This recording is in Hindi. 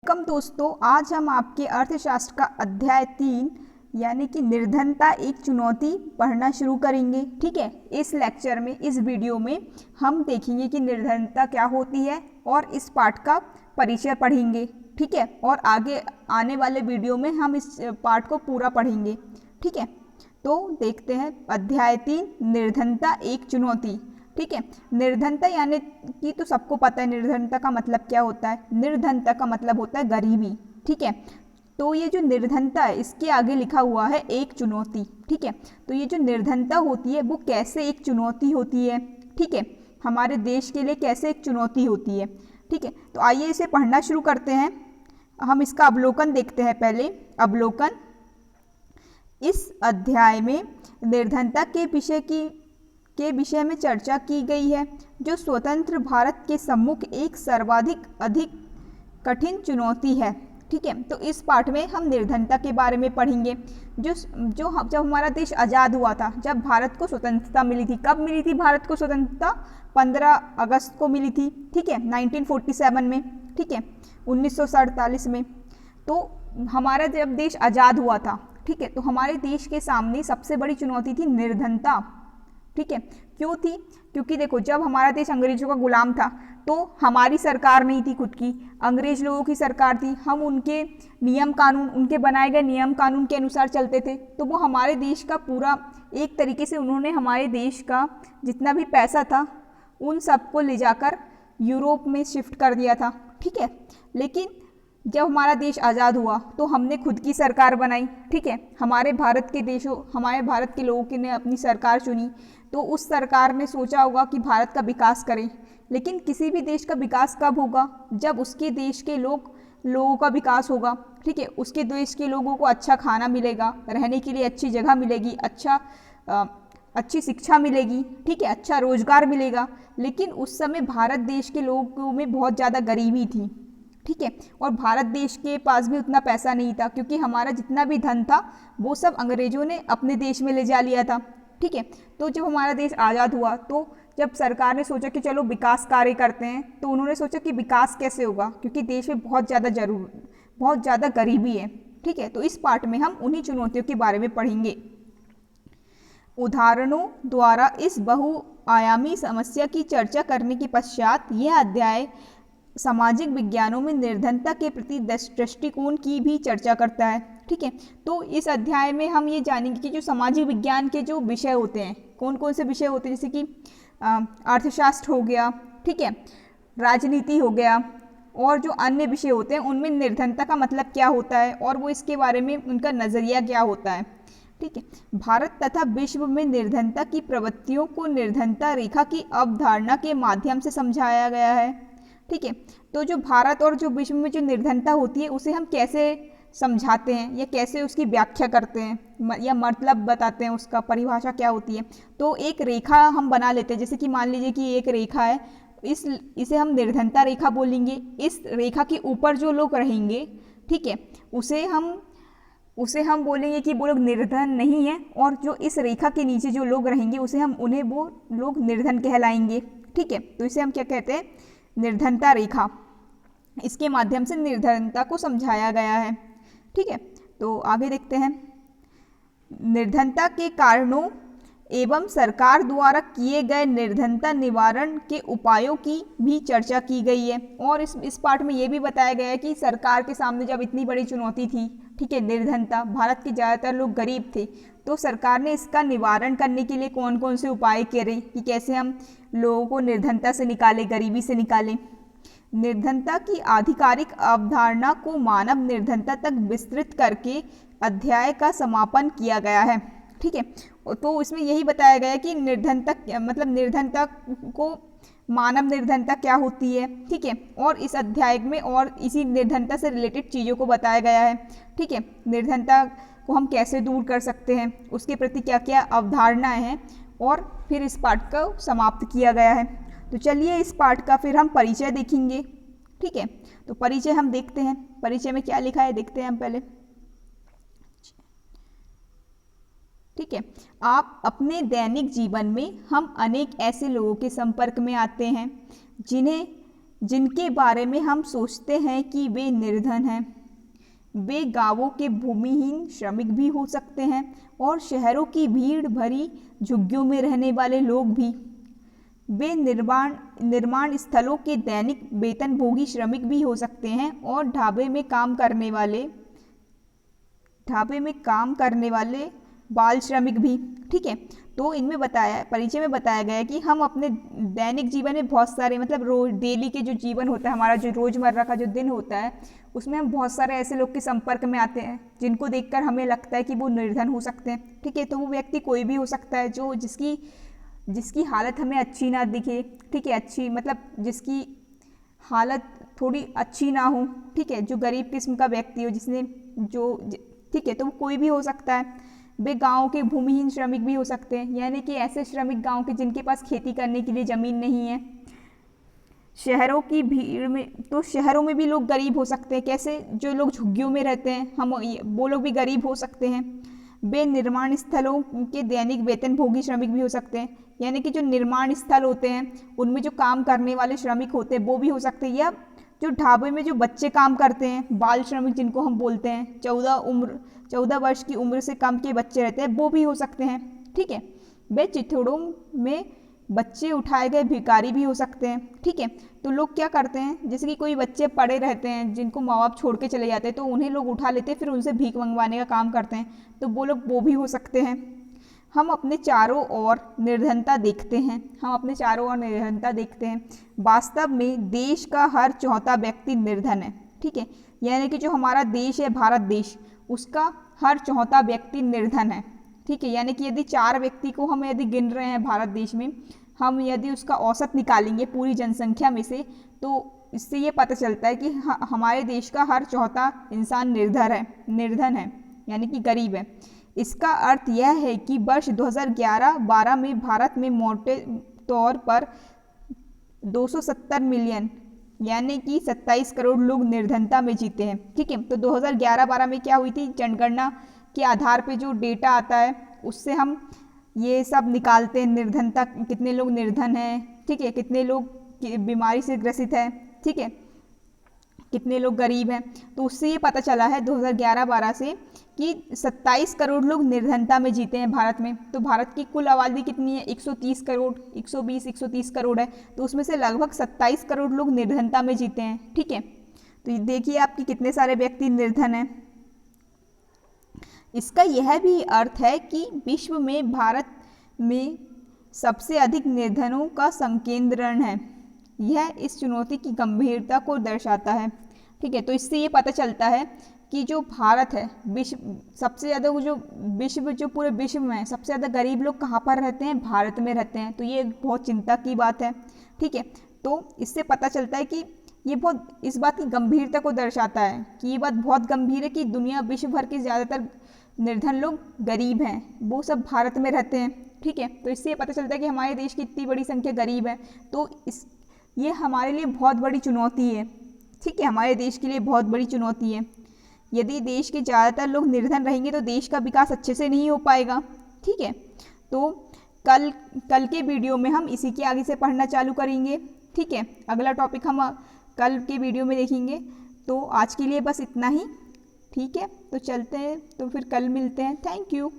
कम दोस्तों, आज हम आपके अर्थशास्त्र का अध्याय 3 यानी कि निर्धनता एक चुनौती पढ़ना शुरू करेंगे। ठीक है, इस लेक्चर में, इस वीडियो में हम देखेंगे कि निर्धनता क्या होती है और इस पाठ का परिचय पढ़ेंगे। ठीक है, और आगे आने वाले वीडियो में हम इस पाठ को पूरा पढ़ेंगे। ठीक है, तो देखते हैं अध्याय 3 निर्धनता एक चुनौती। ठीक है, निर्धनता यानी कि तो सबको पता है निर्धनता का मतलब क्या होता है। निर्धनता का मतलब होता है गरीबी। ठीक है, तो ये जो निर्धनता है इसके आगे लिखा हुआ है एक चुनौती। ठीक है, तो ये जो निर्धनता होती है वो कैसे एक चुनौती होती है। ठीक है, हमारे देश के लिए कैसे एक चुनौती होती है। ठीक है, तो आइए इसे पढ़ना शुरू करते हैं। हम इसका अवलोकन देखते हैं। पहले अवलोकन। इस अध्याय में निर्धनता के विषय में चर्चा की गई है, जो स्वतंत्र भारत के सम्मुख एक सर्वाधिक अधिक कठिन चुनौती है। ठीक है, तो इस पाठ में हम निर्धनता के बारे में पढ़ेंगे। जब हमारा देश आज़ाद हुआ था, जब भारत को स्वतंत्रता मिली थी। कब मिली थी भारत को स्वतंत्रता? 15 अगस्त को मिली थी। ठीक है, 1947 में। ठीक है, 1947 में। तो हमारा जब देश आज़ाद हुआ था, ठीक है, तो हमारे देश के सामने सबसे बड़ी चुनौती थी निर्धनता। ठीक है, क्यों थी? क्योंकि देखो, जब हमारा देश अंग्रेजों का गुलाम था तो हमारी सरकार नहीं थी खुद की, अंग्रेज लोगों की सरकार थी। हम उनके नियम कानून, उनके बनाए गए नियम कानून के अनुसार चलते थे। तो वो हमारे देश का पूरा एक तरीके से उन्होंने हमारे देश का जितना भी पैसा था उन सबको ले जाकर यूरोप में शिफ्ट कर दिया था। ठीक है, लेकिन जब हमारा देश आज़ाद हुआ तो हमने खुद की सरकार बनाई। ठीक है, हमारे भारत के लोगों ने अपनी सरकार चुनी। तो उस सरकार ने सोचा होगा कि भारत का विकास करें। लेकिन किसी भी देश का विकास कब होगा? जब उसके देश के लोगों का विकास होगा। ठीक है, उसके देश के लोगों को अच्छा खाना मिलेगा, रहने के लिए अच्छी जगह मिलेगी, अच्छी शिक्षा मिलेगी। ठीक है, अच्छा रोजगार मिलेगा। लेकिन उस समय भारत देश के लोगों में बहुत ज़्यादा गरीबी थी। ठीक है, और भारत देश के पास भी उतना पैसा नहीं था, क्योंकि हमारा जितना भी धन था वो सब अंग्रेजों ने अपने देश में ले जा लिया था। ठीक है, तो जब हमारा देश आज़ाद हुआ तो जब सरकार ने सोचा कि चलो विकास कार्य करते हैं, तो उन्होंने सोचा कि विकास कैसे होगा, क्योंकि देश में बहुत ज़्यादा गरीबी है। ठीक है, तो इस पाठ में हम उन्हीं चुनौतियों के बारे में पढ़ेंगे। उदाहरणों द्वारा इस बहुआयामी समस्या की चर्चा करने के पश्चात यह अध्याय सामाजिक विज्ञानों में निर्धनता के प्रति दृष्टिकोण की भी चर्चा करता है। ठीक है, तो इस अध्याय में हम ये जानेंगे कि जो सामाजिक विज्ञान के जो विषय होते हैं, कौन कौन से विषय होते हैं, जैसे कि अर्थशास्त्र हो गया, ठीक है, राजनीति हो गया, और जो अन्य विषय होते हैं उनमें निर्धनता का मतलब क्या होता है और वो इसके बारे में उनका नज़रिया क्या होता है। ठीक है, भारत तथा विश्व में निर्धनता की प्रवृत्तियों को निर्धनता रेखा की अवधारणा के माध्यम से समझाया गया है। ठीक है, तो जो भारत और जो विश्व में जो निर्धनता होती है उसे हम कैसे समझाते हैं या कैसे उसकी व्याख्या करते हैं या मतलब बताते हैं, उसका परिभाषा क्या होती है। तो एक रेखा हम बना लेते हैं, जैसे कि मान लीजिए कि एक रेखा है, इसे हम निर्धनता रेखा बोलेंगे। इस रेखा के ऊपर जो लोग रहेंगे, ठीक है, उसे हम बोलेंगे कि वो लोग निर्धन नहीं है, और जो इस रेखा के नीचे जो लोग रहेंगे उन्हें वो लोग निर्धन कहलाएंगे। ठीक है, तो इसे हम क्या कहते हैं? निर्धनता रेखा। इसके माध्यम से निर्धनता को समझाया गया है। ठीक है, तो आगे देखते हैं। निर्धनता के कारणों एवं सरकार द्वारा किए गए निर्धनता निवारण के उपायों की भी चर्चा की गई है। और इस पाठ में ये भी बताया गया है कि सरकार के सामने जब इतनी बड़ी चुनौती थी, ठीक है, निर्धनता, भारत के ज़्यादातर लोग गरीब थे, तो सरकार ने इसका निवारण करने के लिए कौन कौन से उपाय करे कि कैसे हम लोगों को निर्धनता से निकालें, गरीबी से निकालें। निर्धनता की आधिकारिक अवधारणा को मानव निर्धनता तक विस्तृत करके अध्याय का समापन किया गया है। ठीक है, तो इसमें यही बताया गया है कि निर्धनता को, मानव निर्धनता क्या होती है। ठीक है, और इस अध्याय में और इसी निर्धनता से रिलेटेड चीज़ों को बताया गया है। ठीक है, निर्धनता को हम कैसे दूर कर सकते हैं, उसके प्रति क्या क्या अवधारणाएं हैं, और फिर इस पाठ को समाप्त किया गया है। तो चलिए इस पाठ का फिर हम परिचय देखेंगे। ठीक है, तो परिचय हम देखते हैं, परिचय में क्या लिखा है देखते हैं हम पहले। ठीक है, आप अपने दैनिक जीवन में हम अनेक ऐसे लोगों के संपर्क में आते हैं जिन्हें जिनके बारे में हम सोचते हैं कि वे निर्धन हैं। वे गांवों के भूमिहीन श्रमिक भी हो सकते हैं और शहरों की भीड़ भरी झुग्गियों में रहने वाले लोग भी। वे निर्माण स्थलों के दैनिक वेतनभोगी श्रमिक भी हो सकते हैं और ढाबे में काम करने वाले बाल श्रमिक भी। ठीक है, तो इनमें परिचय में बताया गया है कि हम अपने दैनिक जीवन में बहुत सारे रोज डेली के जो जीवन होता है हमारा, जो रोज़मर्रा का जो दिन होता है, उसमें हम बहुत सारे ऐसे लोग के संपर्क में आते हैं जिनको देखकर हमें लगता है कि वो निर्धन हो सकते हैं। ठीक है, तो वो व्यक्ति कोई भी हो सकता है जो जिसकी हालत हमें अच्छी ना दिखे। ठीक है, अच्छी जिसकी हालत थोड़ी अच्छी ना हो। ठीक है, जो गरीब किस्म का व्यक्ति हो ठीक है, तो वो कोई भी हो सकता है। वे गांव के भूमिहीन श्रमिक भी हो सकते हैं, यानी कि ऐसे श्रमिक गांव के जिनके पास खेती करने के लिए ज़मीन नहीं है। शहरों की भीड़ में, तो शहरों में भी लोग गरीब हो सकते हैं। कैसे? जो लोग झुग्गियों में रहते हैं वो लोग भी गरीब हो सकते हैं। वे निर्माण स्थलों के दैनिक वेतनभोगी श्रमिक भी हो सकते हैं, यानी कि जो निर्माण स्थल होते हैं उनमें जो काम करने वाले श्रमिक होते हैं वो भी हो सकते हैं। या जो ढाबे में जो बच्चे काम करते हैं, बाल श्रमिक जिनको हम बोलते हैं, 14 वर्ष की उम्र से कम के बच्चे रहते हैं, वो भी हो सकते हैं। ठीक है, वे चिथड़ों में बच्चे उठाए गए भिखारी भी हो सकते हैं। ठीक है, तो लोग क्या करते हैं, जैसे कि कोई बच्चे पड़े रहते हैं जिनको माँ बाप छोड़ के चले जाते हैं, तो उन्हें लोग उठा लेते हैं, फिर उनसे भीख मंगवाने का काम करते हैं, तो वो भी हो सकते हैं। हम अपने चारों ओर निर्धनता देखते हैं। वास्तव में देश का हर चौथा व्यक्ति निर्धन है। ठीक है, यानी कि जो हमारा देश है, भारत देश, उसका हर चौथा व्यक्ति निर्धन है। ठीक है, यानी कि यदि 4 व्यक्ति को हम यदि गिन रहे हैं भारत देश में, हम यदि उसका औसत निकालेंगे पूरी जनसंख्या में से, तो इससे ये पता चलता है कि हमारे देश का हर चौथा इंसान निर्धन है, यानी कि गरीब है। इसका अर्थ यह है कि वर्ष 2011-12 में भारत में मोटे तौर पर 270 मिलियन यानी कि 27 करोड़ लोग निर्धनता में जीते हैं। ठीक है, तो 2011-12 में क्या हुई थी, जनगणना के आधार पे जो डेटा आता है उससे हम ये सब निकालते हैं, निर्धनता कितने लोग निर्धन हैं। ठीक है, कितने लोग बीमारी से ग्रसित है। ठीक है, कितने लोग गरीब हैं, तो उससे ये पता चला है 2011-12 से कि 27 करोड़ लोग निर्धनता में जीते हैं भारत में। तो भारत की कुल आबादी कितनी है, 130 करोड़, 120-130 करोड़ है, तो उसमें से लगभग 27 करोड़ लोग निर्धनता में जीते हैं। ठीक है, तो देखिए आपकी कितने सारे व्यक्ति निर्धन हैं। इसका यह भी अर्थ है कि विश्व में भारत में सबसे अधिक निर्धनों का संकेंद्रण है। यह इस चुनौती की गंभीरता को दर्शाता है। ठीक है, तो इससे ये पता चलता है कि जो भारत है, विश्व सबसे ज़्यादा जो पूरे विश्व में सबसे ज़्यादा गरीब लोग कहाँ पर रहते हैं, भारत में रहते हैं। तो ये बहुत चिंता की बात है। ठीक है, तो इससे पता चलता है कि ये बहुत इस बात की गंभीरता को दर्शाता है कि ये बात बहुत गंभीर है कि दुनिया विश्व भर के ज़्यादातर निर्धन लोग गरीब हैं, वो सब भारत में रहते हैं। ठीक है, तो इससे पता चलता है कि हमारे देश की इतनी बड़ी संख्या गरीब है, तो ये हमारे लिए बहुत बड़ी चुनौती है। ठीक है, हमारे देश के लिए बहुत बड़ी चुनौती है। यदि देश के ज़्यादातर लोग निर्धन रहेंगे तो देश का विकास अच्छे से नहीं हो पाएगा। ठीक है, तो कल के वीडियो में हम इसी के आगे से पढ़ना चालू करेंगे। ठीक है, अगला टॉपिक हम कल के वीडियो में देखेंगे। तो आज के लिए बस इतना ही। ठीक है, तो चलते हैं, तो फिर कल मिलते हैं। Thank you.